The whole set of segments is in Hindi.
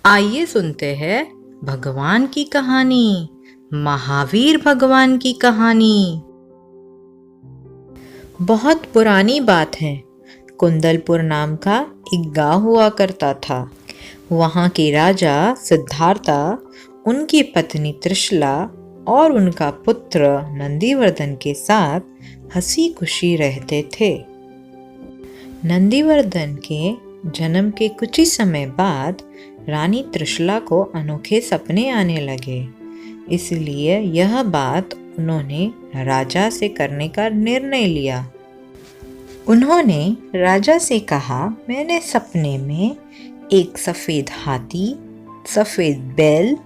आइए सुनते हैं भगवान की कहानी, महावीर भगवान की कहानी। बहुत पुरानी बात है। कुंदलपुर नाम का एक गांव हुआ करता था। वहाँ के राजा सिद्धार्था, उनकी पत्नी त्रिशला और उनका पुत्र नंदीवर्धन के साथ हंसी खुशी रहते थे। नंदीवर्धन के जन्म के कुछ ही समय बाद रानी त्रिशला को अनोखे सपने आने लगे। इसलिए यह बात उन्होंने राजा से करने का निर्णय लिया। उन्होंने राजा से कहा, मैंने सपने में एक सफेद हाथी, सफेद बैल,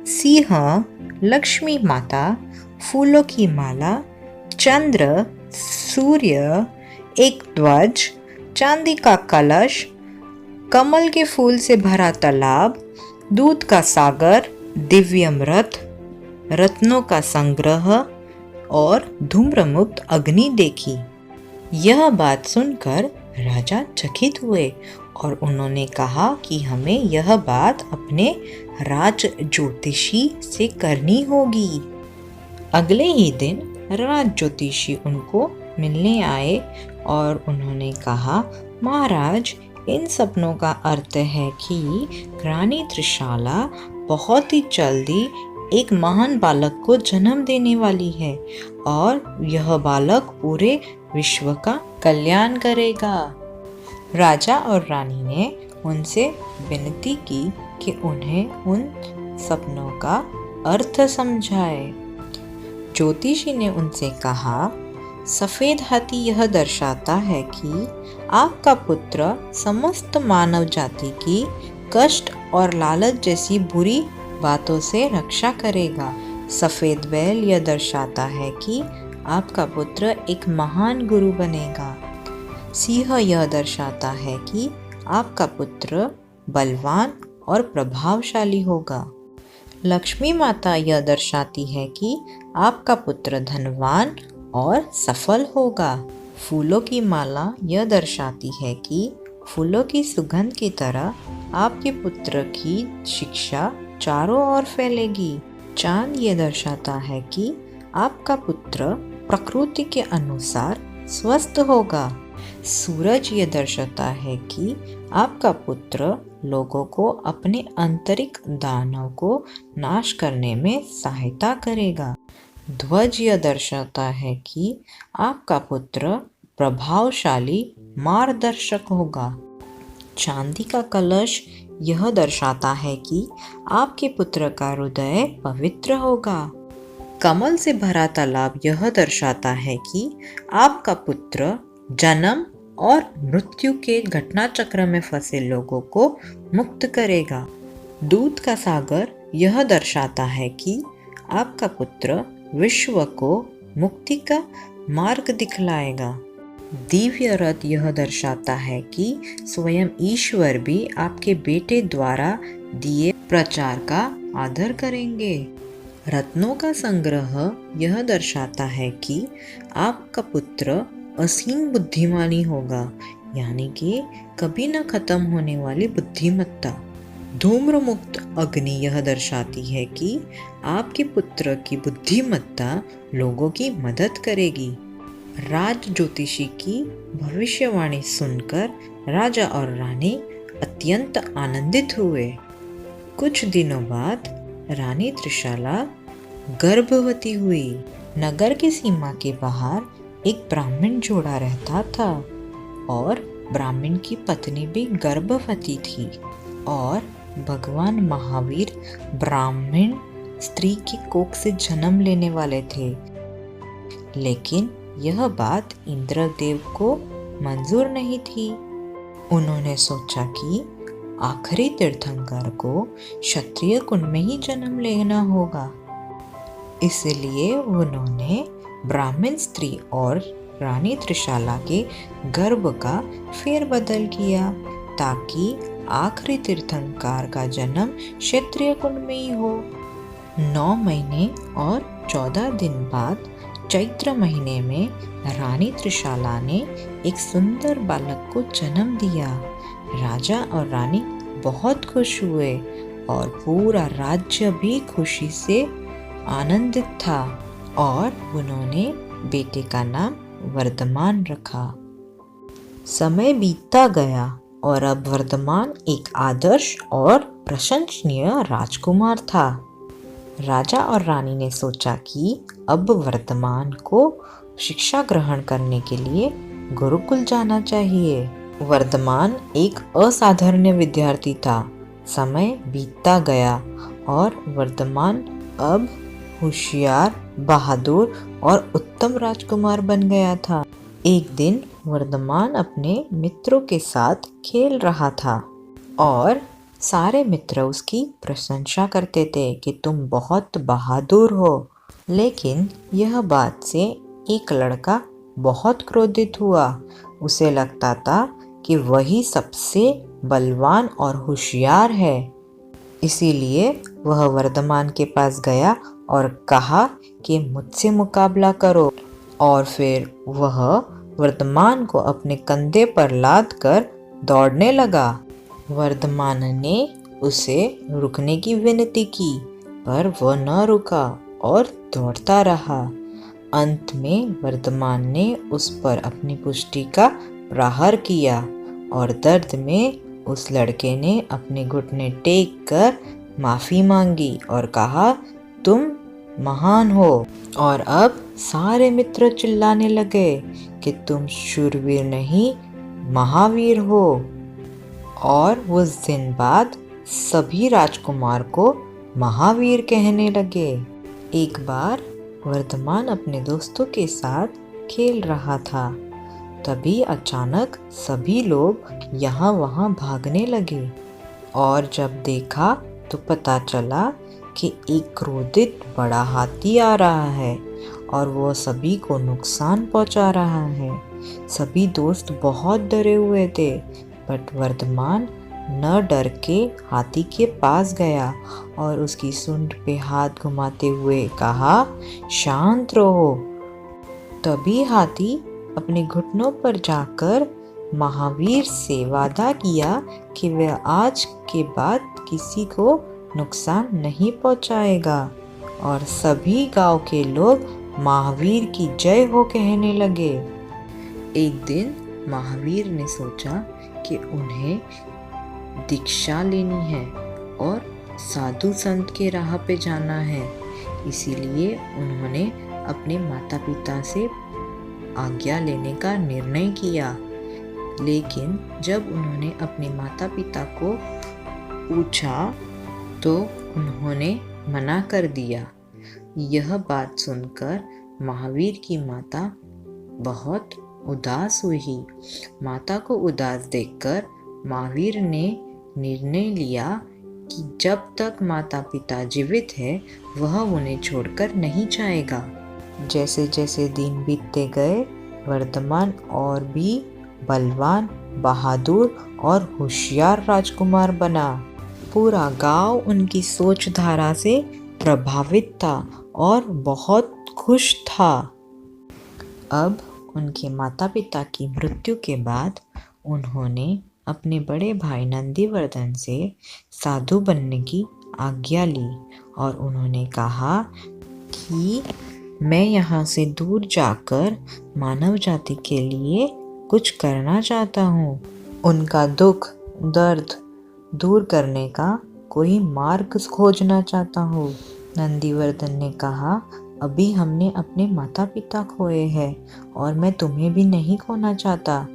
सिंह, लक्ष्मी माता, फूलों की माला, चंद्र, सूर्य, एक ध्वज, चांदी का कलश, कमल के फूल से भरा तालाब, दूध का सागर, दिव्यमृत, रत्नों का संग्रह और धूम्रमुक्त अग्नि देखी। यह बात सुनकर राजा चकित हुए और उन्होंने कहा कि हमें यह बात अपने राज ज्योतिषी से करनी होगी। अगले ही दिन राज ज्योतिषी उनको मिलने आए और उन्होंने कहा, महाराज, इन सपनों का अर्थ है कि रानी त्रिशला बहुत ही जल्दी एक महान बालक को जन्म देने वाली है और यह बालक पूरे विश्व का कल्याण करेगा। राजा और रानी ने उनसे विनती की कि उन्हें उन सपनों का अर्थ समझाए। ज्योतिषी ने उनसे कहा, सफेद हाथी यह दर्शाता है कि आपका पुत्र समस्त मानव जाति की कष्ट और लालच जैसी बुरी बातों से रक्षा करेगा। सफेद बैल यह दर्शाता है कि आपका पुत्र एक महान गुरु बनेगा। सिंह यह दर्शाता है कि आपका पुत्र बलवान और प्रभावशाली होगा। लक्ष्मी माता यह दर्शाती है कि आपका पुत्र धनवान और सफल होगा। फूलों की माला यह दर्शाती है कि फूलों की सुगंध की तरह आपके पुत्र की शिक्षा चारों ओर फैलेगी। चांद यह दर्शाता है कि आपका पुत्र प्रकृति के अनुसार स्वस्थ होगा। सूरज यह दर्शाता है कि आपका पुत्र लोगों को अपने आंतरिक दानव को नाश करने में सहायता करेगा। ध्वज यह दर्शाता है कि आपका पुत्र प्रभावशाली मार्गदर्शक होगा। चांदी का कलश यह दर्शाता है कि आपके पुत्र का हृदय पवित्र होगा। कमल से भरा तालाब यह दर्शाता है कि आपका पुत्र जन्म और मृत्यु के घटना चक्र में फंसे लोगों को मुक्त करेगा। दूध का सागर यह दर्शाता है कि आपका पुत्र विश्व को मुक्ति का मार्ग दिखलाएगा। दिव्य रथ यह दर्शाता है कि स्वयं ईश्वर भी आपके बेटे द्वारा दिए प्रचार का आदर करेंगे। रत्नों का संग्रह यह दर्शाता है कि आपका पुत्र असीम बुद्धिमानी होगा, यानी कि कभी न खत्म होने वाली बुद्धिमत्ता। धूम्र मुक्त अग्नि यह दर्शाती है कि आपके पुत्र की बुद्धिमत्ता लोगों की मदद करेगी। राज ज्योतिषी की भविष्यवाणी सुनकर राजा और रानी अत्यंत आनंदित हुए। कुछ दिनों बाद रानी त्रिशला गर्भवती हुई। नगर की सीमा के बाहर एक ब्राह्मण जोड़ा रहता था और ब्राह्मण की पत्नी भी गर्भवती थी और भगवान महावीर ब्राह्मण स्त्री की कोख से जन्म लेने वाले थे। लेकिन यह बात इंद्रदेव को मंजूर नहीं थी। उन्होंने सोचा कि आखिरी तीर्थंकर को क्षत्रिय कुंड में ही जन्म लेना होगा। इसलिए उन्होंने ब्राह्मण स्त्री और रानी त्रिशला के गर्भ का फेरबदल किया ताकि आखिरी तीर्थंकर का जन्म क्षत्रिय कुंड में ही हो। 9 महीने और 14 दिन बाद चैत्र महीने में रानी त्रिशला ने एक सुंदर बालक को जन्म दिया। राजा और रानी बहुत खुश हुए और पूरा राज्य भी खुशी से आनंदित था और उन्होंने बेटे का नाम वर्धमान रखा। समय बीतता गया और अब वर्धमान एक आदर्श और प्रशंसनीय राजकुमार था। राजा और रानी ने सोचा कि अब वर्धमान को शिक्षा ग्रहण करने के लिए गुरुकुल जाना चाहिए। वर्धमान एक असाधारण विद्यार्थी था। समय बीतता गया और वर्धमान अब होशियार, बहादुर और उत्तम राजकुमार बन गया था। एक दिन वर्धमान अपने मित्रों के साथ खेल रहा था और सारे मित्र उसकी प्रशंसा करते थे कि तुम बहुत बहादुर हो। लेकिन यह बात से एक लड़का बहुत क्रोधित हुआ। उसे लगता था कि वही सबसे बलवान और होशियार है। इसीलिए वह वर्धमान के पास गया और कहा कि मुझसे मुकाबला करो। और फिर वह वर्धमान को अपने कंधे पर लाद कर दौड़ने लगा। वर्धमान ने उसे रुकने की विनती की, पर वह न रुका और दौड़ता रहा। अंत में वर्धमान ने उस पर अपनी पुष्टि का प्रहार किया और दर्द में उस लड़के ने अपने घुटने टेक कर माफी मांगी और कहा, तुम महान हो। और अब सारे मित्र चिल्लाने लगे कि तुम शूरवीर नहीं, महावीर हो। और उस दिन बाद सभी राजकुमार को महावीर कहने लगे। एक बार वर्धमान अपने दोस्तों के साथ खेल रहा था। तभी अचानक सभी लोग यहाँ वहाँ भागने लगे और जब देखा तो पता चला कि एक क्रोधित बड़ा हाथी आ रहा है और वो सभी को नुकसान पहुंचा रहा है। सभी दोस्त बहुत डरे हुए थे, बट वर्धमान न डर के हाथी के पास गया और उसकी सूंड पे हाथ घुमाते हुए कहा, शांत रहो। तभी हाथी अपने घुटनों पर जाकर महावीर से वादा किया कि वह आज के बाद किसी को नुकसान नहीं पहुंचाएगा और सभी गांव के लोग महावीर की जय हो कहने लगे। एक दिन महावीर ने सोचा कि उन्हें दीक्षा लेनी है और साधु संत के राह पे जाना है। इसीलिए उन्होंने अपने माता पिता से आज्ञा लेने का निर्णय किया। लेकिन जब उन्होंने अपने माता पिता को पूछा तो उन्होंने मना कर दिया। यह बात सुनकर महावीर की माता बहुत उदास हुई। माता को उदास देखकर महावीर ने निर्णय लिया कि जब तक माता पिता जीवित है वह उन्हें छोड़कर नहीं जाएगा। जैसे जैसे दिन बीतते गए वर्धमान और भी बलवान, बहादुर और होशियार राजकुमार बना। पूरा गांव उनकी सोच धारा से प्रभावित था और बहुत खुश था। अब उनके माता पिता की मृत्यु के बाद उन्होंने अपने बड़े भाई नंदीवर्धन से साधु बनने की आज्ञा ली और उन्होंने कहा कि मैं यहाँ से दूर जाकर मानव जाति के लिए कुछ करना चाहता हूँ। उनका दुख दर्द दूर करने का कोई मार्ग खोजना चाहता हूँ। नंदीवर्धन ने कहा, अभी हमने अपने माता पिता खोए हैं और मैं तुम्हें भी नहीं खोना चाहता।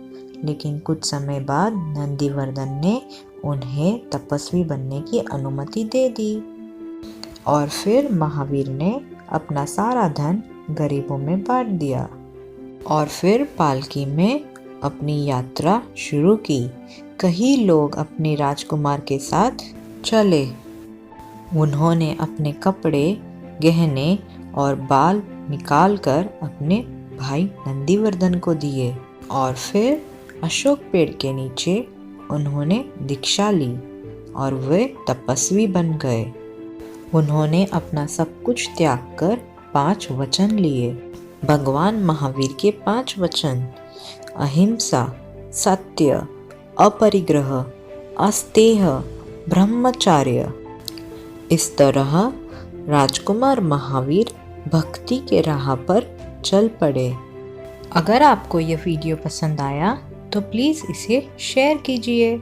लेकिन कुछ समय बाद नंदीवर्धन ने उन्हें तपस्वी बनने की अनुमति दे दी और फिर महावीर ने अपना सारा धन गरीबों में बांट दिया और फिर पालकी में अपनी यात्रा शुरू की। कई लोग अपने राजकुमार के साथ चले। उन्होंने अपने कपड़े, गहने और बाल निकालकर अपने भाई नंदीवर्धन को दिए और फिर अशोक पेड़ के नीचे उन्होंने दीक्षा ली और वे तपस्वी बन गए। उन्होंने अपना सब कुछ त्याग कर 5 वचन लिए। भगवान महावीर के 5 वचन अहिंसा, सत्य, अपरिग्रह, अस्तेह ब्रह्मचार्य। इस तरह राजकुमार महावीर भक्ति के राह पर चल पड़े। अगर आपको यह वीडियो पसंद आया तो प्लीज़ इसे शेयर कीजिए।